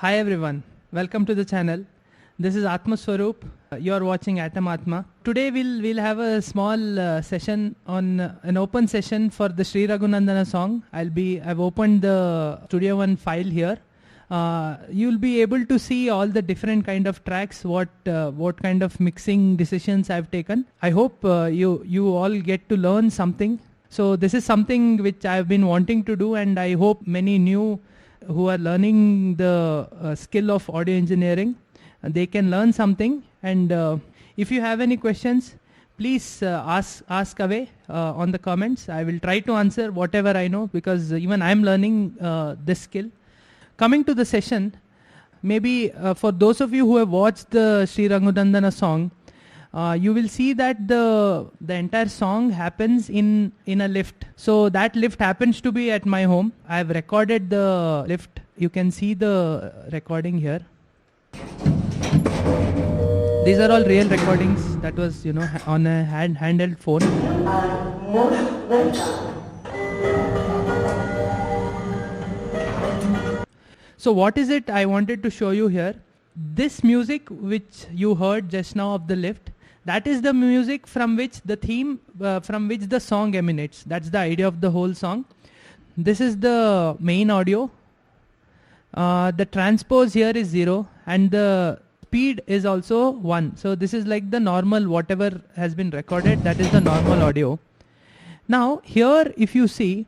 Hi everyone, welcome to the channel. This is Atma Swaroop. You are watching Atom Atma. Today we'll have a small session on an open session for the Sri Raghunandana song. I've opened the Studio One file here. You'll be able to see all the different kind of tracks, what kind of mixing decisions I've taken. I hope you all get to learn something. So this is something which I've been wanting to do, and I hope many new who are learning the skill of audio engineering, they can learn something. And if you have any questions, please ask away on the comments. I will try to answer whatever I know, because even I'm learning this skill. Coming to the session, maybe for those of you who have watched the Sri Raghunandana song, you will see that the entire song happens in a lift. So that lift happens to be at my home. I have recorded the lift. You can see the recording here. These are all real recordings. That was, on a handheld phone. So what is it I wanted to show you here? This music which you heard just now of the lift, that is the music from which the theme, from which the song emanates. That's the idea of the whole song. This is the main audio. The transpose here is 0 and the speed is also 1. So this is like the normal, whatever has been recorded, that is the normal audio. Now here, if you see,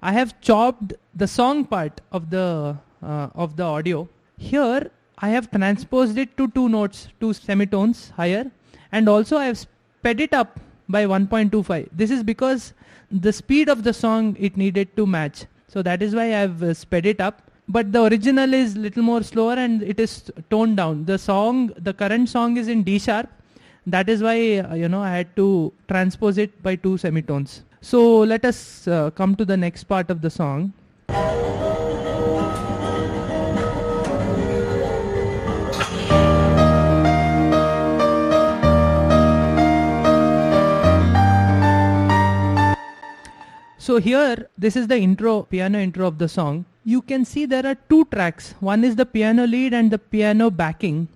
I have chopped the song part of the audio. Here I have transposed it to 2 notes, 2 semitones higher, and also I have sped it up by 1.25. This is because the speed of the song it needed to match. So that is why I have sped it up. But the original is little more slower and it is toned down. The current song is in D sharp. That is why I had to transpose it by 2 semitones. So let us come to the next part of the song. So here, this is the intro, piano intro of the song. You can see there are 2 tracks. One is the piano lead and the piano backing.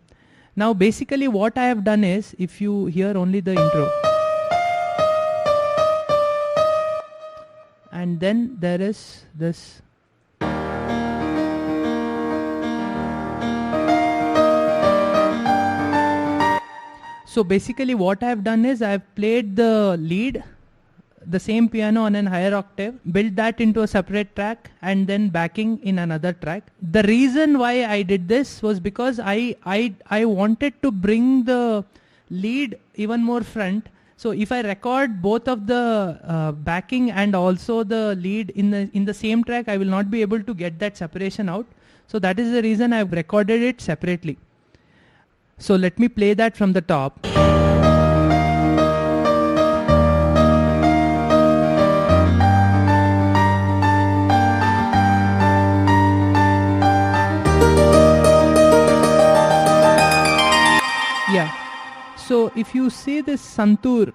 Now basically what I have done is, if you hear only the intro, and then there is this. So basically what I have done is I have played the lead, the same piano on an higher octave, build that into a separate track, and then backing in another track. The reason why I did this was because I wanted to bring the lead even more front. So if I record both of the backing and also the lead in the same track, I will not be able to get that separation out. So that is the reason I've recorded it separately. So let me play that from the top. Yeah, so if you see this Santoor,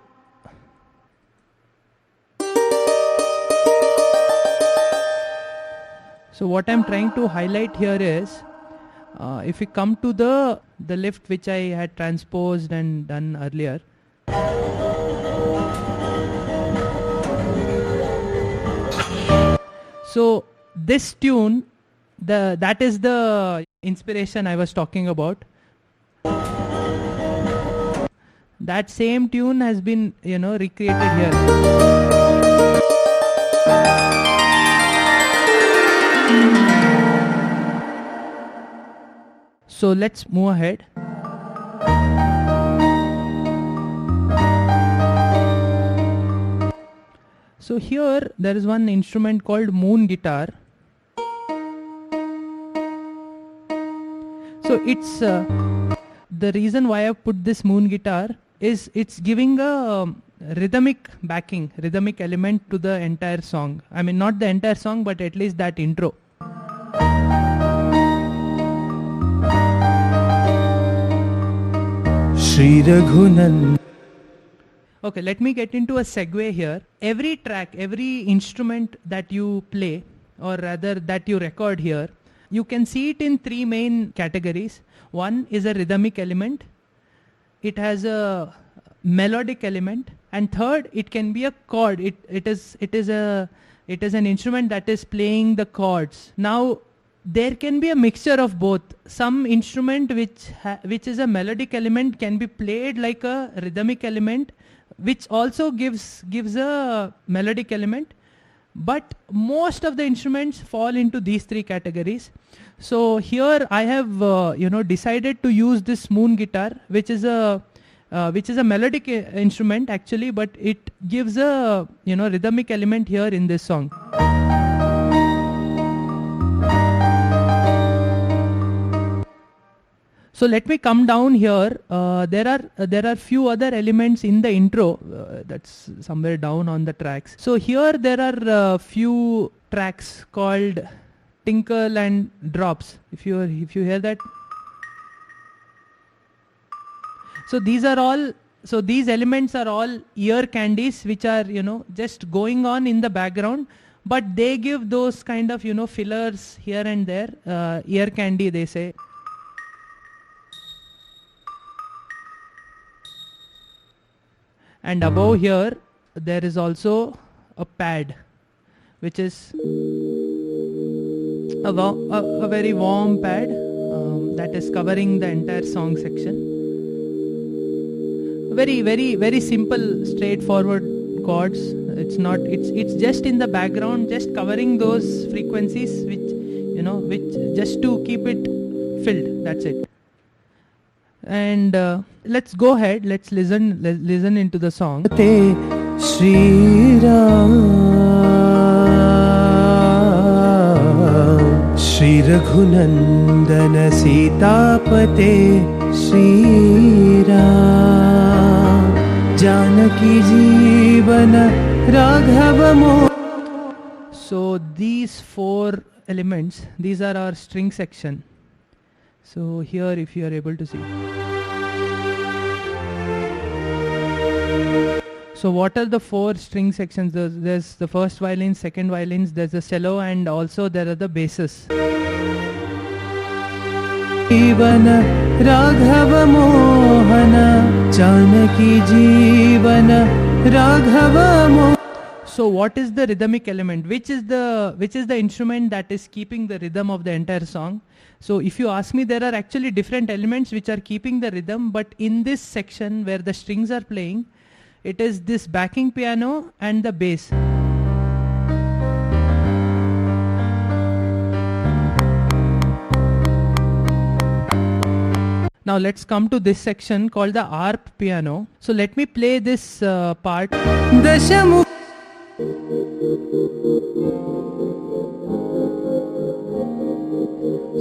so what I'm trying to highlight here is, if we come to the lift which I had transposed and done earlier. So this tune, that is the inspiration I was talking about. That same tune has been, recreated here. So let's move ahead. So here there is one instrument called moon guitar. So it's the reason why I put this moon guitar is it's giving a rhythmic backing, rhythmic element to the entire song. I mean, not the entire song, but at least that intro. Sri Raghunandana. Okay, let me get into a segue here. Every track, every instrument that you play, or rather that you record here, You can see it in three main categories. One is a rhythmic element, it has a melodic element, and third, it can be a chord. It is an instrument that is playing the chords. Now there can be a mixture of both. Some instrument which is a melodic element can be played like a rhythmic element, which also gives a melodic element, but most of the instruments fall into these three categories. So here I have decided to use this moon guitar, which is a melodic instrument actually, but it gives a rhythmic element here in this song. So let me come down here. There are few other elements in the intro that's somewhere down on the tracks. So here there are few tracks called tinkle and drops. If you hear that. So these elements are all ear candies which are just going on in the background, but they give those kind of fillers here and there. Ear candy, they say. And above here there is also a pad, which is a very warm pad that is covering the entire song section. Very, very, very simple, straightforward chords. It's just in the background, just covering those frequencies which just to keep it filled. That's it. And let's go ahead. Let's listen into the song. Sri Sri Raghunandana Sitapate Sri Janaki Jeevana Raghava Mo. So these four elements, these are our string section. So here, if you are able to see. So what are the four string sections? There's the first violin, second violins, there's the cello, and also there are the basses. Jeevana Raghava Mohana Janaki Jeevana Raghava Mohana. So what is the rhythmic element? Which is the instrument that is keeping the rhythm of the entire song? So if you ask me, there are actually different elements which are keeping the rhythm, but in this section where the strings are playing, it is this backing piano and the bass. Now let's come to this section called the arp piano. So let me play this part. Dashamu.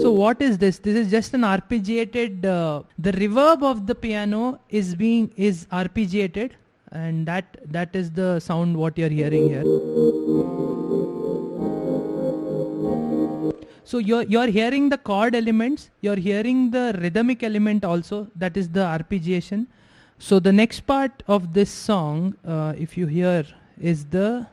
So what is this? This is just an arpeggiated, the reverb of the piano is arpeggiated, and that is the sound what you're hearing here. So you're hearing the chord elements, you're hearing the rhythmic element also, that is the arpeggiation. So the next part of this song, if you hear, is the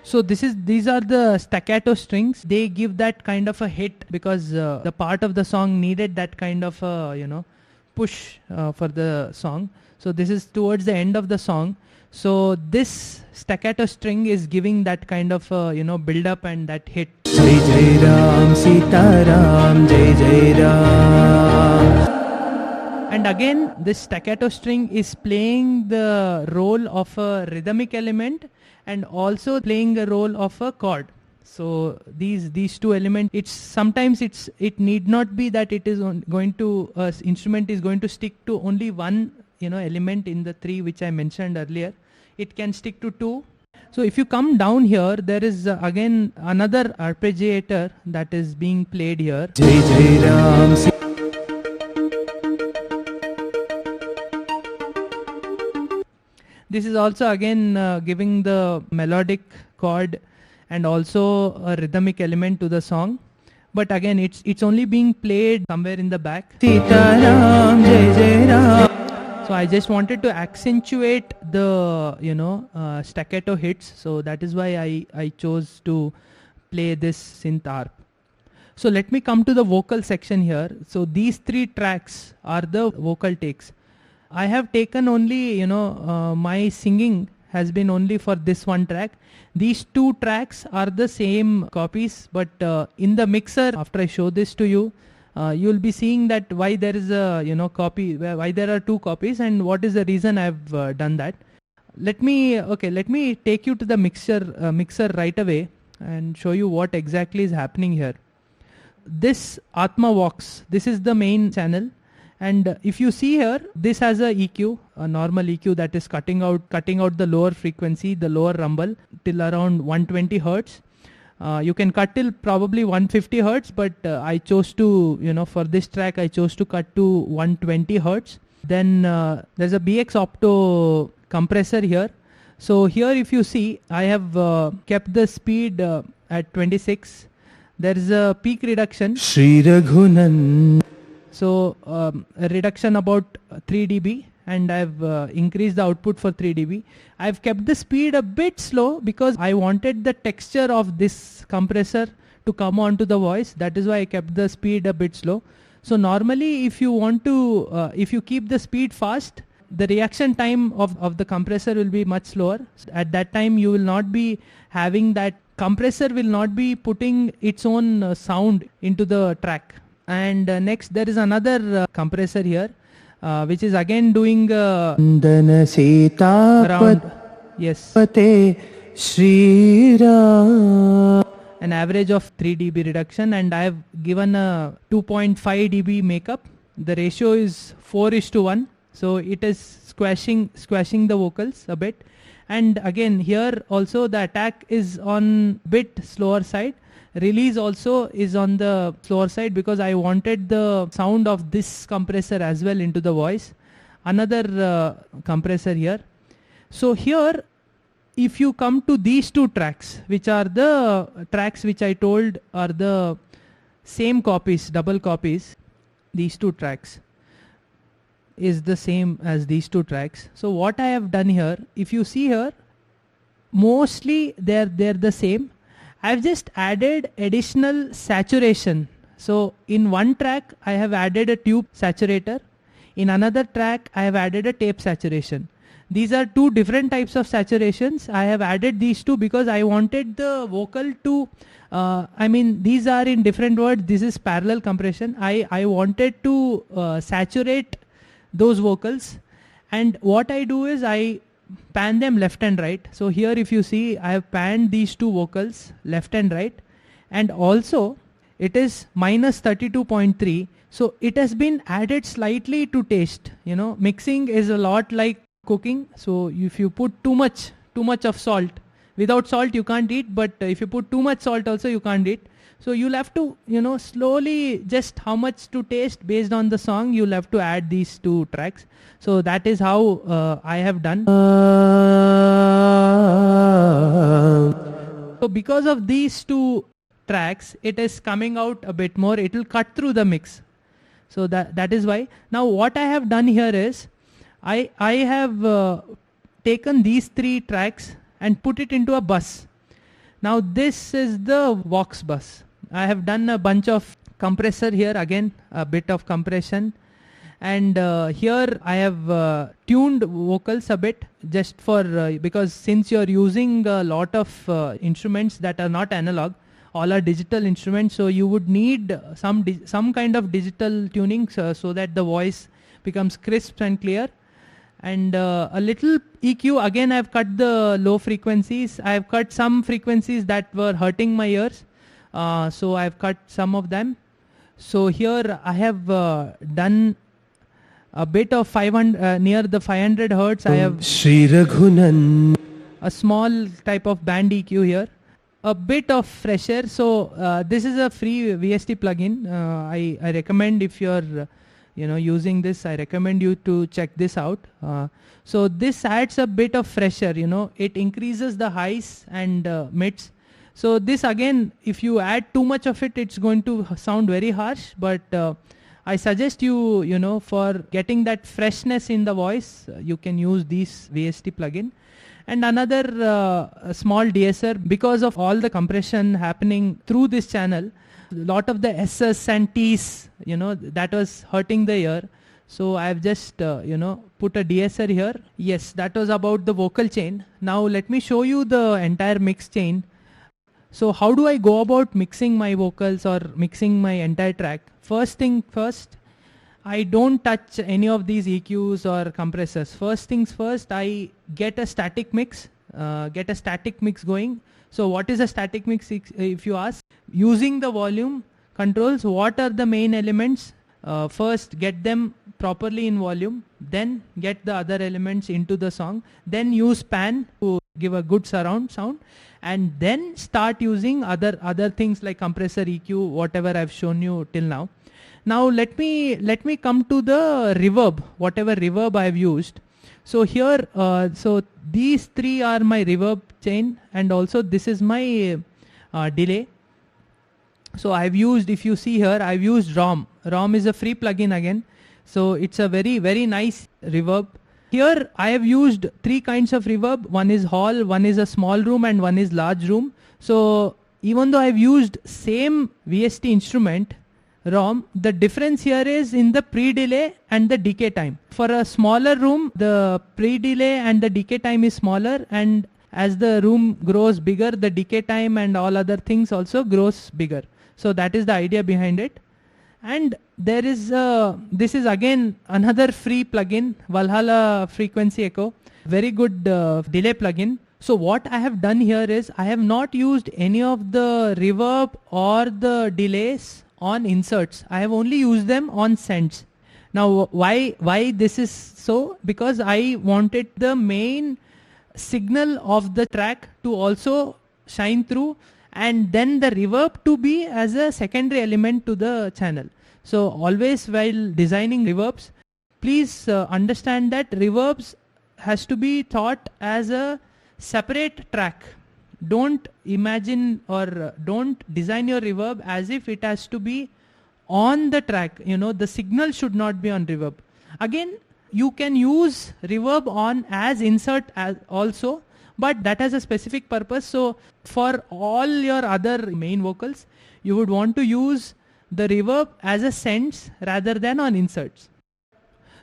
So these are the staccato strings. They give that kind of a hit because the part of the song needed that kind of push for the song. So this is towards the end of the song. So this staccato string is giving that kind of build up and that hit. Jai Jai Ram Sita Ram Jai Jai Ram. And again this staccato string is playing the role of a rhythmic element and also playing a role of a chord. So these two elements, it need not be that it is going to instrument is going to stick to only one element in the three which I mentioned earlier. It can stick to two. So if you come down here, there is again another arpeggiator that is being played here. Jai Jai Ram. This is also again giving the melodic chord and also a rhythmic element to the song. But again, it's only being played somewhere in the back. Sita Ram, Jai Jai Ram. So I just wanted to accentuate the staccato hits, so that is why I chose to play this synth arp. So let me come to the vocal section here. So these 3 tracks are the vocal takes. I have taken only, my singing has been only for this one track. These 2 tracks are the same copies, but in the mixer, after I show this to you, you'll be seeing that why there is a copy, why there are 2 copies, and what is the reason I've done that. Let me take you to the mixer right away and show you what exactly is happening here. This Atma Vox, this is the main channel, and if you see here, this has a EQ, a normal EQ that is cutting out the lower frequency, the lower rumble till around 120 hertz. You can cut till probably 150 hertz, but I chose to, for this track I chose to cut to 120 hertz. Then there's a BX Opto compressor here. So here if you see, I have kept the speed at 26. There is a peak reduction. Sri Raghunandana. So a reduction about 3 dB, and I've increased the output for 3 dB. I've kept the speed a bit slow because I wanted the texture of this compressor to come onto the voice. That is why I kept the speed a bit slow. So normally if you want to, if you keep the speed fast, the reaction time of the compressor will be much slower. At that time you will not be having that, compressor will not be putting its own sound into the track. And next there is another compressor here, which is again doing around, yes, an average of 3 dB reduction, and I have given a 2.5 dB makeup. The ratio is 4:1, so it is squashing the vocals a bit. And again here also the attack is on bit slower side. Release also is on the slower side because I wanted the sound of this compressor as well into the voice. Another compressor here. So here if you come to these 2 tracks, which are the tracks which I told are the same copies, double copies, these 2 tracks is the same as these 2 tracks. So what I have done here, if you see here, mostly they're the same. I've just added additional saturation. So in one track I have added a tube saturator. In another track I have added a tape saturation. These are 2 different types of saturations. I have added these 2 because I wanted the vocal to, these are in different words. This is parallel compression. I wanted to saturate those vocals, and what I do is I pan them left and right. So here if you see, I have panned these 2 vocals left and right, and also it is minus 32.3. So it has been added slightly to taste. Mixing is a lot like cooking. So if you put too much of salt, without salt you can't eat, but if you put too much salt also you can't eat. So you'll have to, slowly, just how much to taste based on the song, you'll have to add these 2 tracks. So that is how I have done. So because of these 2 tracks, it is coming out a bit more. It will cut through the mix. So that is why. Now what I have done here is, I have taken these 3 tracks and put it into a bus. Now this is the Vox bus. I have done a bunch of compressor here, again a bit of compression, and here I have tuned vocals a bit, just for because since you're using a lot of instruments that are not analog, all are digital instruments, so you would need some kind of digital tuning so that the voice becomes crisp and clear. And a little EQ, again I've cut the low frequencies. I've cut some frequencies that were hurting my ears, so I've cut some of them. So here I have done a bit of 500 near the 500 hertz. I have Sri Raghunandana, a small type of band EQ here, a bit of fresh air. So this is a free VST plugin. I recommend, if you're using this, I recommend you to check this out. So this adds a bit of fresh air, it increases the highs and mids. So this again, if you add too much of it, it's going to sound very harsh, but I suggest you, for getting that freshness in the voice, you can use these VST plugin. And another small DSR, because of all the compression happening through this channel, a lot of the S's and T's, that was hurting the ear. So I've just, put a DSR here. Yes, that was about the vocal chain. Now let me show you the entire mix chain. So how do I go about mixing my vocals or mixing my entire track? First thing first, I don't touch any of these EQs or compressors. First things first, I get a static mix going. So what is a static mix, if you ask? Using the volume controls, what are the main elements? First get them properly in volume, then get the other elements into the song, then use pan to give a good surround sound, and then start using other things like compressor, EQ, whatever I've shown you till now. Now let me come to the reverb, whatever reverb I've used. So here, so these three are my reverb chain, and also this is my delay. So I've used, if you see here, I've used ROM. ROM is a free plugin again. So it's a very, very nice reverb. Here I have used three kinds of reverb. One is hall, one is a small room, and one is large room. So even though I've used same VST instrument, ROM, the difference here is in the pre-delay and the decay time. For a smaller room, the pre-delay and the decay time is smaller, and as the room grows bigger, the decay time and all other things also grows bigger. So that is the idea behind it. And there is this is again another free plugin, Valhalla Frequency Echo, very good delay plugin. So what I have done here is I have not used any of the reverb or the delays on inserts. I have only used them on sends. Now why this is so? Because I wanted the main signal of the track to also shine through, and then the reverb to be as a secondary element to the channel. So always while designing reverbs, please understand that reverbs has to be thought as a separate track. Don't imagine or don't design your reverb as if it has to be on the track. The signal should not be on reverb. Again, you can use reverb on as insert as also, but that has a specific purpose. So for all your other main vocals, you would want to use the reverb as a sends rather than on inserts.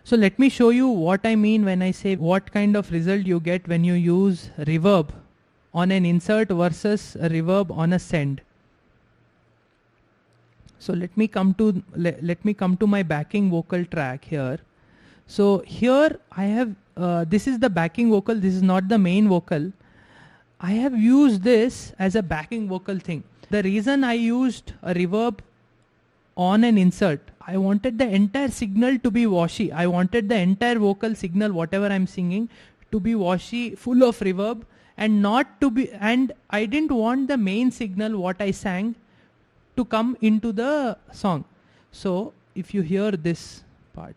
So let me show you what I mean when I say what kind of result you get when you use reverb on an insert versus a reverb on a send. So let me come to my backing vocal track here. So here I have this is the backing vocal, this is not the main vocal. I have used this as a backing vocal thing. The reason I used a reverb on an insert, I wanted the entire signal to be washy. I wanted the entire vocal signal, whatever I'm singing, to be washy, full of reverb, and not to be, and I didn't want the main signal, what I sang, to come into the song. So if you hear this part,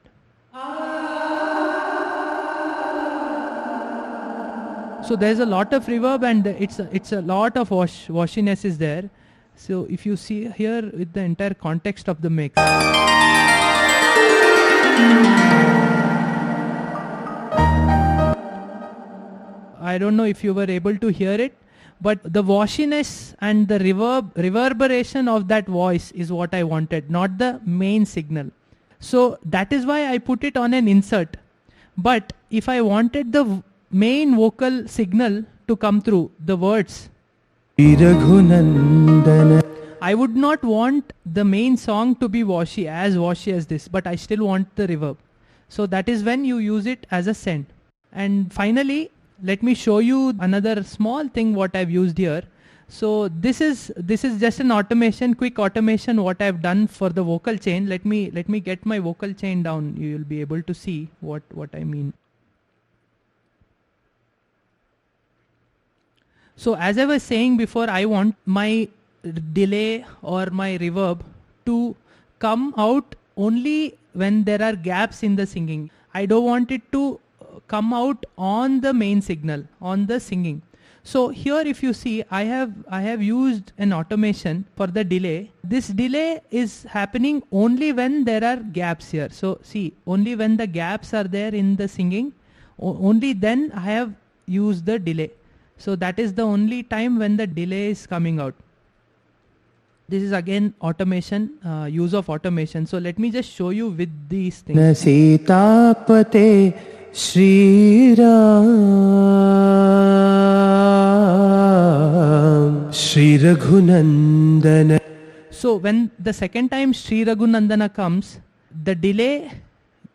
so there's a lot of reverb, and it's a lot of washiness is there. So if you see here with the entire context of the mix, I don't know if you were able to hear it, but the washiness and the reverberation of that voice is what I wanted, not the main signal. So that is why I put it on an insert. But if I wanted the main vocal signal to come through, the words, Sri Raghunandana, I would not want the main song to be washy as this, but I still want the reverb. So that is when you use it as a send. And finally, let me show you another small thing what I've used here. So this is just an automation, quick automation what I've done for the vocal chain. Let me get my vocal chain down. You will be able to see what I mean. So as I was saying before, I want my delay or my reverb to come out only when there are gaps in the singing. I don't want it to come out on the main signal, on the singing. So here if you see, I have used an automation for the delay. This delay is happening only when there are gaps here. So see, only when the gaps are there in the singing, only then I have used the delay. So that is the only time when the delay is coming out. This is again automation, use of automation. So let me just show you with these things. Sitapate Sri Ram Sri Raghunandana. So when the second time Sri Raghunandana comes, the delay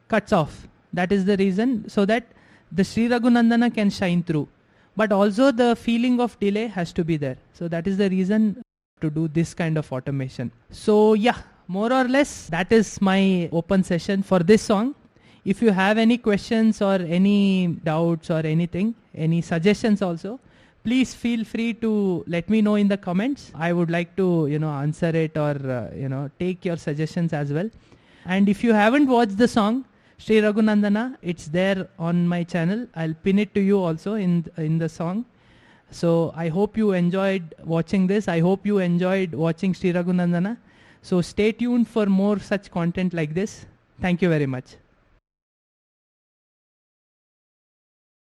cuts off. That is the reason, so that the Sri Raghunandana can shine through. But also the feeling of delay has to be there. So that is the reason to do this kind of automation. So yeah, more or less that is my open session for this song. If you have any questions or any doubts or anything, any suggestions also, please feel free to let me know in the comments. I would like to, answer it or, take your suggestions as well. And if you haven't watched the song, Sri Raghunandana, it's there on my channel. I'll pin it to you also in the song. So I hope you enjoyed watching this. I hope you enjoyed watching Sri Raghunandana. So stay tuned for more such content like this. Thank you very much.